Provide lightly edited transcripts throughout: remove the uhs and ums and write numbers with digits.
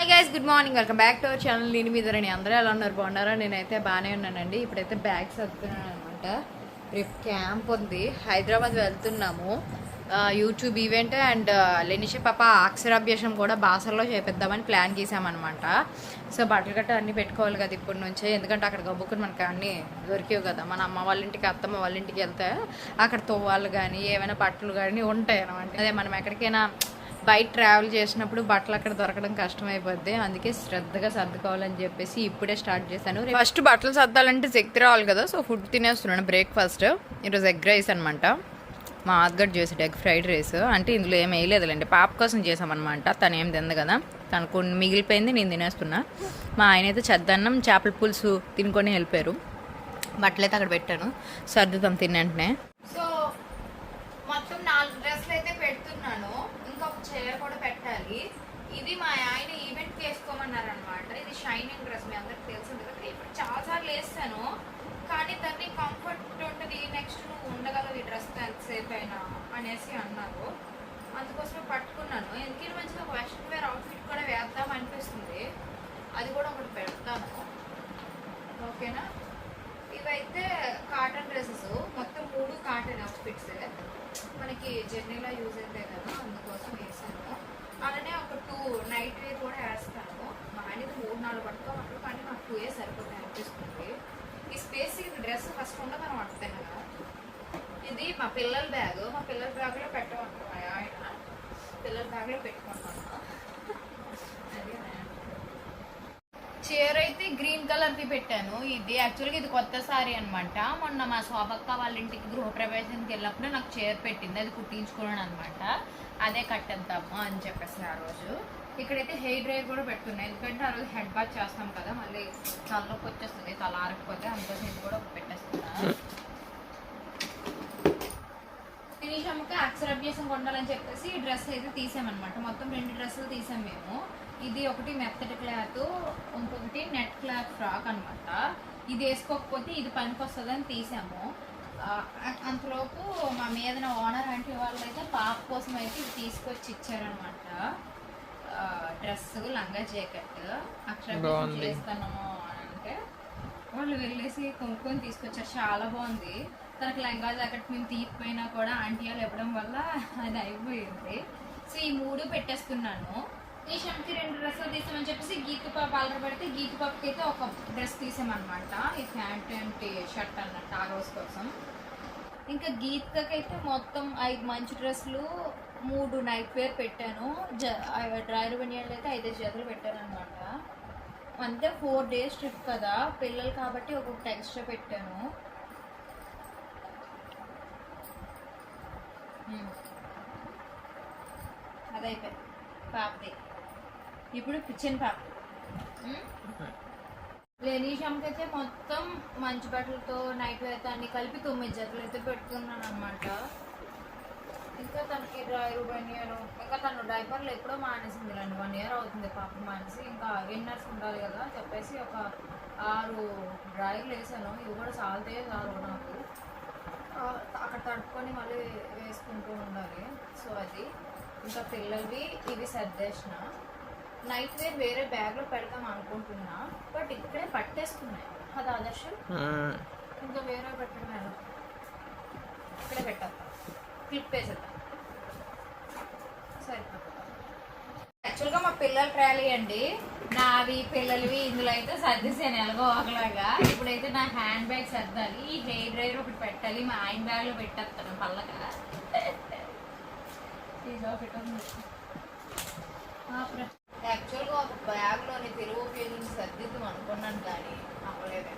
Guys good morning, welcome back to our channel. నేను మీ ధరణి. అందరూ ఎలా ఉన్నారు? బాగున్నారా? నేనైతే బాగానే ఉన్నానండి. ఇప్పుడైతే బ్యాగ్స్ వస్తున్నాను అనమాట. రేపు క్యాంప్ ఉంది, హైదరాబాద్ వెళ్తున్నాము. యూట్యూబ్ ఈవెంట్ అండ్ లెనిషా పాప అక్షరాభ్యాసం కూడా బాసర్లో చేపిద్దామని ప్లాన్ చేసామన్నమాట. సో బట్టలు గట్ట అన్నీ పెట్టుకోవాలి కదా ఇప్పటి నుంచే, ఎందుకంటే అక్కడ గబ్బుకుని మనకి అన్నీ దొరికేవి కదా. మన అమ్మ వాళ్ళ ఇంటికి, అత్తమ్మ వాళ్ళ ఇంటికి వెళ్తే అక్కడ తోవాళ్ళు కానీ ఏమైనా బట్టలు కానీ ఉంటాయి అనమాట. అదే మనం ఎక్కడికైనా బయట ట్రావెల్ చేసినప్పుడు బట్టలు అక్కడ దొరకడం కష్టమైపోద్ది. అందుకే శ్రద్ధగా సర్దుకోవాలని చెప్పేసి ఇప్పుడే స్టార్ట్ చేశాను. ఫస్ట్ బట్టలు సర్దాలంటే శక్తి రావాలి కదా. సో ఫుడ్ తినేస్తున్నాను. బ్రేక్ఫాస్ట్ ఈరోజు ఎగ్ రైస్ అనమాట. మా ఆద్గడ్ చేసాడు ఎగ్ ఫ్రైడ్ రైస్. అంటే ఇందులో ఏం వేయలేదులేండి, పాప కోసం చేసామన్నమాట. తను ఏం తింది కదా, తను కొన్ని మిగిలిపోయింది, నేను తినేస్తున్నా. మా ఆయన అయితే చద్దన్నం చేపల పులుసు తినుకొని వెళ్ళిపోయారు. బట్టలు అయితే అక్కడ పెట్టాను, సర్దుతాం తిన్నంటనే. సో మొత్తం 4 డ్రెస్సులు అయితే పెడుతున్నాను. ఇంకొక చీర కూడా పెట్టాలి. ఇది మా ఆయన ఈవెంట్కి వేసుకోమన్నారు అనమాట. ఇది షైనింగ్ డ్రెస్, మీ అందరికి తెలిసింది కదా. ఇప్పుడు చాలాసార్లు వేస్తాను, కానీ దాన్ని కంఫర్ట్ ఉంటుంది. నెక్స్ట్ నువ్వు ఉండగలవు ఈ డ్రెస్ ఎంతసేపు అయినా అనేసి అన్నారు. అందుకోసమే పట్టుకున్నాను. ఎందుకంటే మంచిగా వెస్ట్రన్ వేర్ అవుట్ఫిట్ కూడా వేద్దాం అనిపిస్తుంది. అది కూడా ఒకటి పెడతాను, ఓకేనా. ఇవైతే కాటన్ డ్రెస్సెస్, మొత్తం 3 కాటన్ అవుట్ఫిట్స్ మనకి జర్నీలో యూజ్ అవుతాయి కదా, అందుకోసం వేసాను. అలానే ఒక 2 నైట్ వేర్ కూడా వేస్తాను. మా ఆయనకి 3-4 పట్టుకోమంటారు, కానీ నాకు 2 సరిపోతాయి అనిపిస్తుంది. ఈ స్పేస్ ఈ డ్రెస్ ఫస్ట్ ఉండదు అనమాట. తినగా ఇది మా పిల్లల బ్యాగ్, మా పిల్లల బ్యాగ్లో పెట్టమంటారు మా ఆయన. పిల్లల బ్యాగ్లో పెట్టుకుంటాను. చీర అయితే గ్రీన్ కలర్ది పెట్టాను. ఇది యాక్చువల్గా ఇది కొత్త సారీ అనమాట. మొన్న మా శోభక్క వాళ్ళ ఇంటికి గృహప్రవేశానికి వెళ్ళినప్పుడు నాకు చీర పెట్టింది, అది కుట్టించుకున్నాను అనమాట. అదే కట్టేద్దాము అని చెప్పేసి ఆ రోజు. ఇక్కడైతే హెయిర్ డ్రైర్ కూడా పెట్టుకున్నాను, ఎందుకంటే ఆ రోజు హెడ్ బాత్ చేస్తాం కదా, మళ్ళీ తలలోకి వచ్చేస్తుంది తల ఆరకపోతే. అందుకోసం ఇది కూడా పెట్టేస్తున్నాను. నిమిషంకి అక్షరాభ్యాసం కొండాలని చెప్పేసి ఈ డ్రెస్ అయితే తీసామన్నమాట. మొత్తం 2 డ్రెస్సులు తీసాం మేము. ఇది ఒకటి మెత్తటి క్లాత్, ఇంకొకటి నెట్ క్లాత్ ఫ్రాక్ అనమాట. ఇది వేసుకోకపోతే ఇది పనికి వస్తుందని తీసాము. అంతలోపు మా మీద ఓనర్ ఆంటీ వాళ్ళు అయితే పాప కోసం అయితే ఇది తీసుకొచ్చి ఇచ్చారనమాట. డ్రెస్ లంగా జాకెట్ అక్షరాభ్యాసం చేస్తాను అని అంటే వాళ్ళు వెళ్ళేసి కొనుక్కొని తీసుకొచ్చారు. చాలా బాగుంది. తనకు లంగా జాకెట్ మేము తీసిపోయినా కూడా ఆంటీ వాళ్ళు ఇవ్వడం వల్ల అది అయిపోయింది. సో ఈ 3 పెట్టేస్తున్నాను. ఈ షమ్కి 2 డ్రెస్సులు తీసామని చెప్పేసి గీతు పాప ఆర్డర్ పెడితే గీతు పాపకి అయితే ఒక డ్రెస్ తీసామన్నమాట. ఈ ప్యాంట్ అండ్ షర్ట్ అన్నట్టు ఆ రోజు కోసం. ఇంకా గీతకైతే మొత్తం 5 మంచి డ్రెస్సులు, 3 నైట్ వేర్ పెట్టాను. డ్రైవర్ బనియాలు అయితే 5 జతలు పెట్టాను అనమాట. అంతే 4 డేస్ ట్రిప్ కదా పిల్లలు కాబట్టి ఒక్కొక్కటి ఎక్స్ట్రా పెట్టాను. అదైపోయింది పాపది. ఇప్పుడు కిచెన్ పాప. లెనీషామ్కి అయితే మొత్తం మంచి బట్టలతో నైట్ వేర్తో అన్ని కలిపి 9 జతలు అయితే పెట్టుకున్నాను అనమాట. ఇంకా తనకి డ్రైవర్ బనియాను, ఇంకా తను డైపర్లు ఎప్పుడో మానేసింది. 1 ఇయర్ అవుతుంది పాప మానేసి. ఇంకా ఇన్నర్స్ ఉండాలి కదా చెప్పేసి ఒక 6 డ్రైవర్లు వేసాను. ఇవి కూడా చాలుతాయో చాలు నాకు, అక్కడ తడుపుకొని మళ్ళీ వేసుకుంటూ ఉండాలి. సో అది. ఇంకా పిల్లలవి ఇవి సర్దేసిన. నైట్ వేర్ వేరే బ్యాగ్లో పెడతాం అనుకుంటున్నా, బట్ ఇక్కడే పట్టేస్తున్నాయి కదా ఆదర్శం. ఇంకా వేరే పెట్టడం ఎలా, ఇక్కడే పెట్టేద్దాం, క్లిప్ వేసేద్దాం సరిపోతుంది. యాక్చువల్గా మా పిల్లలు ట్రాలీ అండి, నావి పిల్లలవి ఇందులో అయితే సర్దేశాను ఎలాగో ఒకలాగా. ఇప్పుడైతే నా హ్యాండ్ బ్యాగ్ సర్దాలి, ఈ హెయిర్ డ్రైర్ ఒకటి పెట్టాలి. మా ఆయన బ్యాగ్లో పెట్టేస్తాను పల్లగా. యాక్చువల్గా ఒక బ్యాగ్లోని తెలుగు ఉపయోగించి సర్దిద్దాం అనుకున్నాను, కానీ అవ్వలేదు.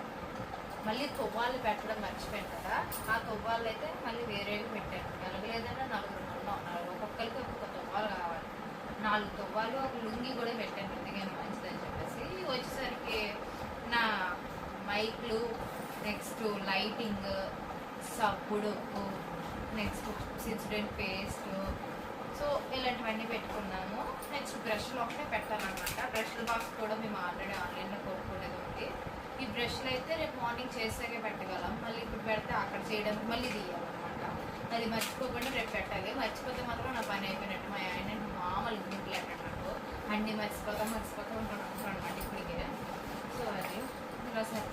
మళ్ళీ తువ్వాలు పెట్టడం మర్చిపోయాను కదా, ఆ తువ్వాలు అయితే మళ్ళీ వేరేవి పెట్టాను. ఎలాగలేదన్నా 4 ఉన్నారు, ఒక్కొక్కరికి ఒక్కొక్క తువ్వాలు కావాలి. 4 తువ్వాలు, ఒక లుంగి కూడా పెట్టాను ఎందుకని మంచిదని చెప్పేసి. వచ్చేసరికి నా మైక్లు, నెక్స్ట్ లైటింగ్, సబ్బుడు, నెక్స్ట్ సిన్సిడెంట్ పేస్ట్, సో ఇలాంటివన్నీ పెట్టుకున్నాము. నెక్స్ట్ బ్రష్లు ఒకటే పెట్టాలన్నమాట. బ్రష్ల బాక్స్ కూడా మేము ఆల్రెడీ ఆన్లైన్లో కొనుక్కునేది ఉంది. ఈ బ్రష్లు అయితే రేపు మార్నింగ్ చేసాకే పెట్టగలం, మళ్ళీ ఇప్పుడు పెడితే అక్కడ చేయడానికి మళ్ళీ తీయాలన్నమాట. అది మర్చిపోకుండా రేపు పెట్టాలి. మర్చిపోతే మాత్రం నా పని అయిపోయినట్టు. మా ఆయన మామూలు గుంపులు ఎక్కడన్నట్టు అన్నీ మర్చిపోతాం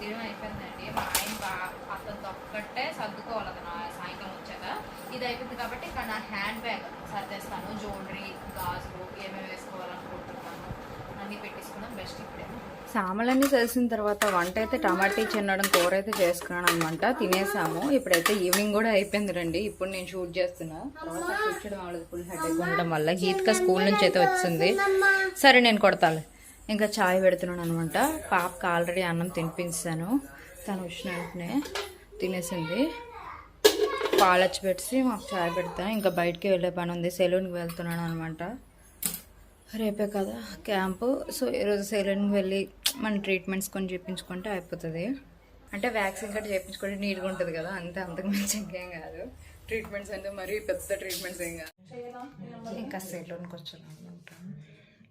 తీయడం అయిపోయిందండి. మా ఆయన అతను ఒక్కటే సర్దుకోవాలి అతను సాయంకాలం వచ్చాక. ఇది అయిపోయింది కాబట్టి ఇక్కడ నా హ్యాండ్ బ్యాగ్ సర్దేస్తాను. జ్యువెలరీ, గాజులు ఏమేమి వేసుకోవాలనుకుంటున్నాను అన్నీ పెట్టేసుకున్నాం బెస్ట్. ఇప్పుడే సామాన్లన్నీ చేసిన తర్వాత వంట అయితే టమాటా చిన్నడం కూర అయితే చేసుకున్నాను అనమాట. తినేసాము. ఇప్పుడైతే ఈవినింగ్ కూడా అయిపోయింది రండి. ఇప్పుడు నేను షూట్ చేస్తున్నా. తర్వాత షూట్ చేయడం అవ్వలేదు, ఫుల్ హెడేక్ ఉండడం వల్ల. గీత్క స్కూల్ నుంచి అయితే వచ్చింది. సరే నేను కొడతాను. ఇంకా చాయ్ పెడుతున్నాను అనమాట. పాపకి ఆల్రెడీ అన్నం తినిపించాను. తను వచ్చిన వెంటనే తినేసింది. పాలచ్చి పెట్టి మాకు చాయ్ పెడతాను. ఇంకా బయటికి వెళ్ళే పని ఉంది. సెలూన్కి వెళ్తున్నాను అనమాట. రేపే కదా క్యాంపు. సో ఈరోజు సెలూన్కి వెళ్ళి మన ట్రీట్మెంట్స్ కొన్ని చేయించుకుంటే అయిపోతుంది. అంటే వ్యాక్సిన్ కట్ట చేయించుకుంటే నీట్గా ఉంటుంది కదా, అంతే. అంతకు మించి ఇంకేం కాదు. ట్రీట్మెంట్స్ అంటే మరీ పెద్ద ట్రీట్మెంట్స్ ఏం కాదు. ఇంకా సెలూన్కి వచ్చాను అనమాట.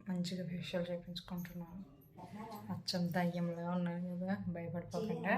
మంచిగా ఫేషియల్ చేయించుకుంటున్నాను. అచ్చం దయ్యంలా ఉన్నాను కదా, భయపడిపోకుండా.